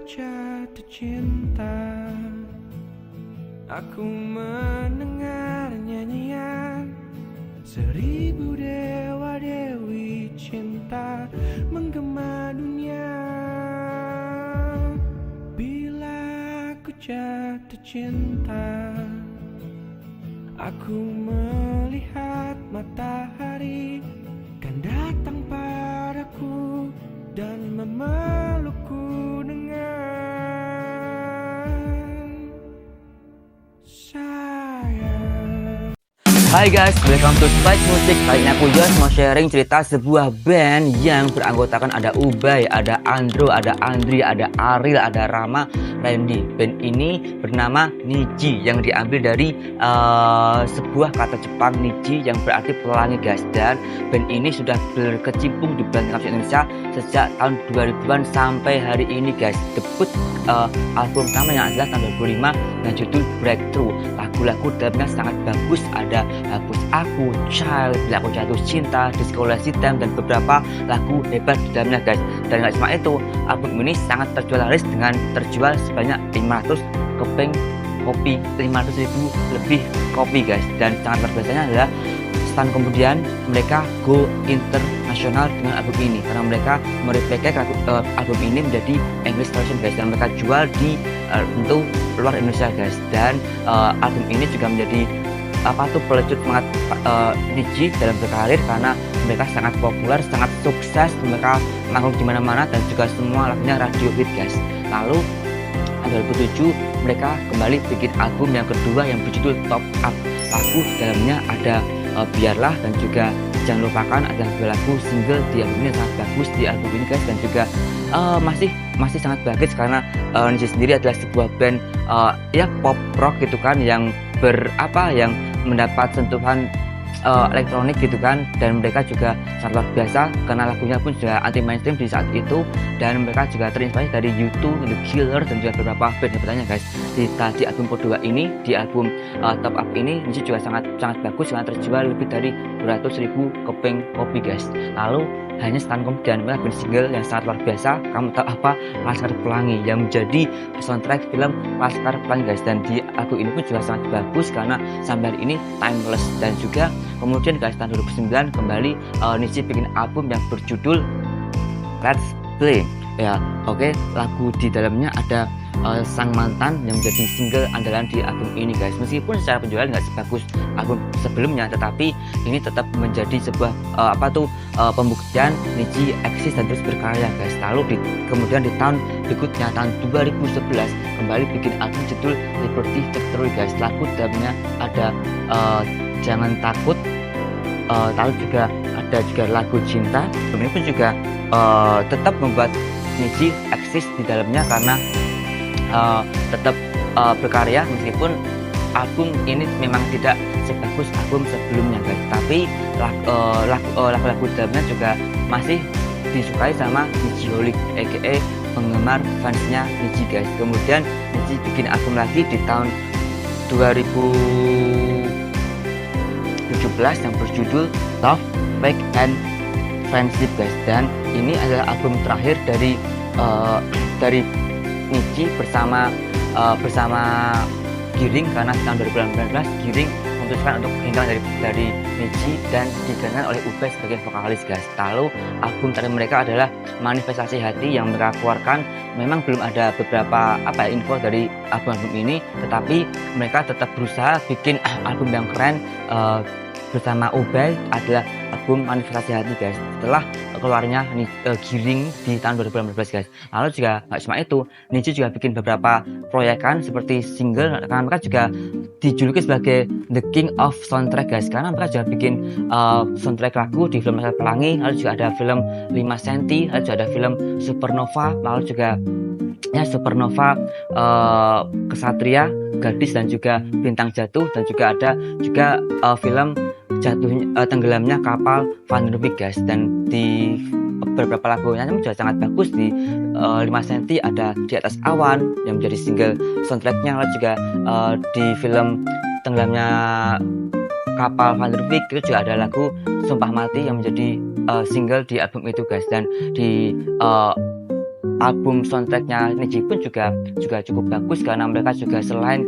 jatuh cinta. Aku mendengar nyanyian 1000 dewa dewi cinta menggema dunia. Bila aku jatuh cinta, aku melihat matahari kan datang padaku dan memelukku dengan sayang. Hai guys, welcome to Spike Music. Kali ini aku just mau sharing cerita sebuah band yang beranggotakan ada Ubay, ada Andro, ada Andri, ada Ariel, ada Rama, Randy. Band ini bernama Niji yang diambil dari sebuah kata Jepang Niji yang berarti pelangi guys. Dan band ini sudah berkecimpung di band musik Indonesia sejak tahun 2000-an sampai hari ini guys. Debut album pertamanya adalah tahun 2005 dengan judul Breakthrough. Lagu-lagu dalamnya sangat bagus, ada Hapus Aku, Child, Bila Aku Jatuh Cinta, Diskolasi Time, dan beberapa lagu hebat di dalamnya guys. Dan gak cuma itu, album ini sangat terjual laris dengan terjual sebanyak 500 keping kopi, 500.000 lebih kopi guys. Dan sangat luar biasanya adalah setahun kemudian mereka go internasional dengan album ini karena mereka mereplika album ini menjadi English version guys, dan mereka jual di untuk luar Indonesia guys. Dan album ini juga menjadi pelecut semangat Niji dalam berkarir karena mereka sangat populer, sangat sukses, mereka manggung di mana-mana dan juga semua lagunya radio hit guys. Lalu tahun 2007 mereka kembali bikin album yang kedua yang berjudul Top Up. Lagu dalamnya ada Biarlah dan juga Jangan Lupakan, ada lagu single di album ini sangat bagus di album ini guys. Dan juga masih sangat bagus karena Niji sendiri adalah sebuah band ya pop rock gitu kan, yang yang mendapat sentuhan elektronik gitu kan, dan mereka juga sangat luar biasa karena lagunya pun juga anti mainstream di saat itu, dan mereka juga terinspirasi dari U2, The Killers, dan juga beberapa band hebatnya guys. Di album kedua ini, di album Top Up ini, Niji juga sangat bagus, sangat terjual lebih dari 200.000 keping kopi guys. Lalu hanya setahun kemudian mereka bikin single yang sangat luar biasa, Kamu Tahu Apa, Laskar Pelangi, yang menjadi soundtrack film Laskar Pelangi guys. Dan di album ini pun juga sangat bagus karena sampai hari ini timeless. Dan juga kemudian guys tahun 2009 kembali Niji bikin album yang berjudul Let's Play ya. Oke, lagu di dalamnya ada Sang Mantan yang menjadi single andalan di album ini guys. Meskipun secara penjualan nggak sebagus album sebelumnya, tetapi ini tetap menjadi sebuah pembuktian Niji eksis dan terus berkarya guys. Lalu kemudian di tahun berikutnya, tahun 2011 kembali bikin album judul Liberty Victory guys. Lagu dalamnya ada Jangan Takut, lalu juga ada lagu Cinta. Ini pun juga tetap membuat Niji eksis di dalamnya karena tetap berkarya meskipun album ini memang tidak sebagus album sebelumnya guys. Tapi lagu-lagu dalamnya juga masih disukai sama Nijiholik aka penggemar fansnya Niji guys. Kemudian Niji bikin album lagi di tahun 2017 yang berjudul Love, Faith, and Friendship guys. Dan ini adalah album terakhir dari Niji bersama Giring, karena tahun 2018 Giring memutuskan untuk meninggal dari Niji dan digantikan oleh Ubay sebagai vokalis guys. Lalu album terakhir mereka adalah Manifestasi Hati yang mereka keluarkan. Memang belum ada beberapa info dari album ini, tetapi mereka tetap berusaha bikin album yang keren bersama Ubay, adalah album Manifestasi Hati guys, setelah keluarnya Giring di tahun 2018 guys. Lalu juga nggak cuma itu, Niji juga bikin beberapa proyekan seperti single, karena mereka juga dijuluki sebagai The King of Soundtrack guys, karena mereka juga bikin soundtrack lagu di film Laskar Pelangi, lalu juga ada film 5 cm, lalu juga ada film Supernova, lalu juga Supernova, Kesatria, Gadis, dan juga Bintang Jatuh, dan juga ada film tenggelamnya kapal Van der Wijk guys. Dan di beberapa lagunya juga sangat bagus. Di 5 cm ada Di Atas Awan yang menjadi single soundtracknya, lalu juga di film tenggelamnya kapal Van der Wijk itu juga ada lagu Sumpah Mati yang menjadi single di album itu guys. Dan di album soundtracknya Niji pun juga cukup bagus, karena mereka juga selain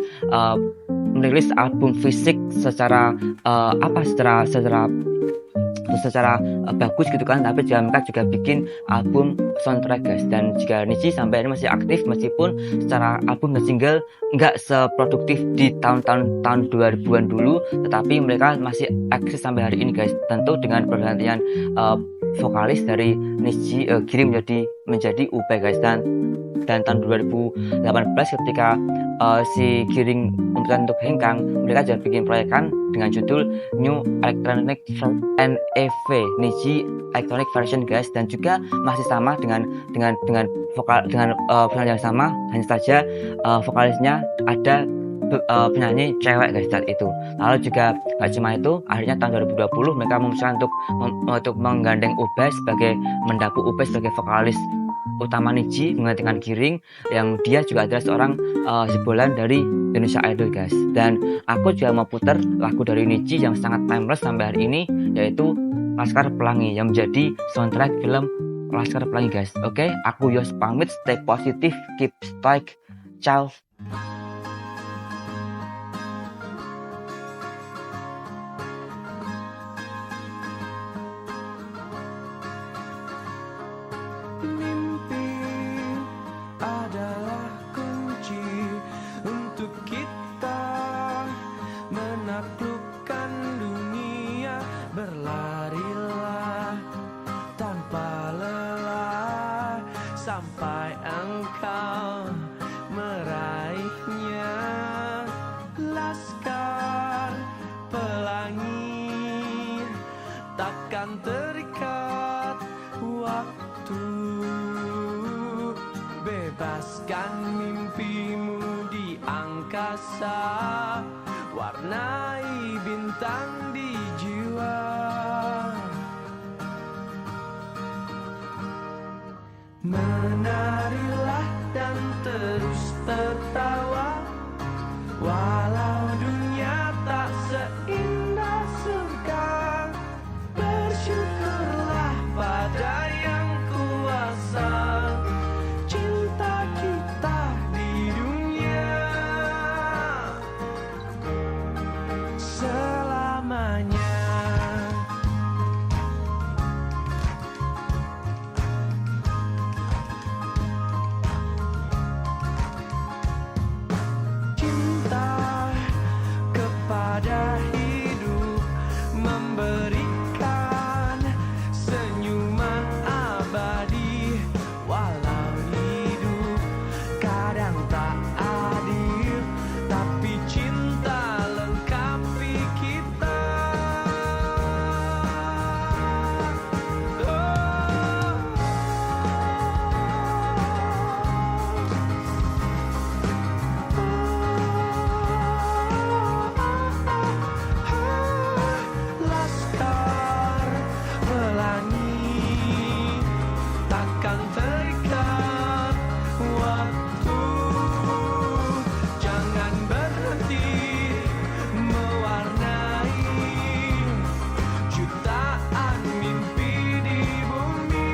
merilis album fisik secara bagus gitu kan, tapi juga mereka juga bikin album soundtrack guys. Dan jika Niji sampai ini masih aktif, meskipun secara album dan single nggak seproduktif di tahun 2000-an dulu, tetapi mereka masih eksis sampai hari ini guys. Tentu dengan pergantian vokalis dari Niji Giring menjadi Ubay guys. Dan tahun 2018 ketika si Giring memutuskan untuk hengkang, mereka juga bikin proyekan dengan judul New Electronic NEV Niji Electronic Version guys, dan juga masih sama dengan vokal yang sama, hanya saja vokalisnya ada penyanyi cewek guys saat itu. Lalu juga gak cuma itu, akhirnya tahun 2020 mereka memutuskan untuk menggandeng Ubay sebagai sebagai vokalis utama Niji menggantikan Giring, yang dia juga adalah seorang jebolan dari Indonesia Idol guys. Dan aku juga mau putar lagu dari Niji yang sangat timeless sampai hari ini, yaitu Laskar Pelangi, yang menjadi soundtrack film Laskar Pelangi guys. Oke, aku Yos pamit, stay positif, keep stoic, ciao. Mimpi adalah kunci untuk kita menaklukkan dunia. Berlarilah tanpa lelah sampai engkau meraihnya. Laskar Pelangi takkan terikat waktu. Bebaskan mimpimu di angkasa, warnai bintang di jiwa. Menarilah dan terus tertawa, walau dunia tak seindah surga. Bersyukurlah pada yang kuasa, cinta kita di dunia selamanya. Cinta kepada hidup memberikan senyuman abadi. Walau hidup kadang tak adil, tapi cinta lengkapi kita. Laskar Pelangi takkan terikat waktu. Jangan berhenti mewarnai jutaan mimpi di bumi.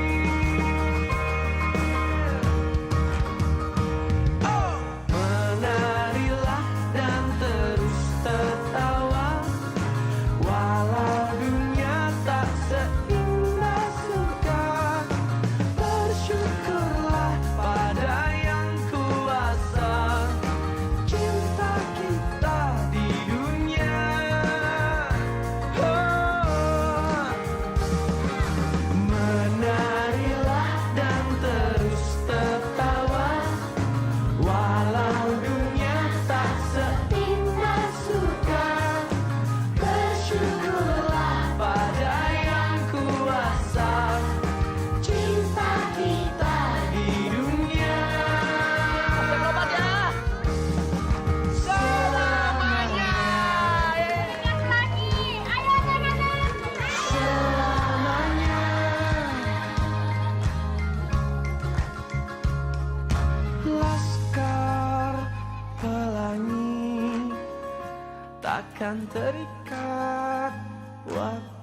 Menarilah dan terus tertawa, walau dunia tak seindah surga. Bersyukurlah pada yang kuasa, cinta kita di dunia. Menarilah dan terus tertawa, walau dunia tak seindah surga. Bersyukurlah pada yang kuasa, cinta kita di dunia selamanya. Selamanya. Laskar Pelangi takkan terikat waktu.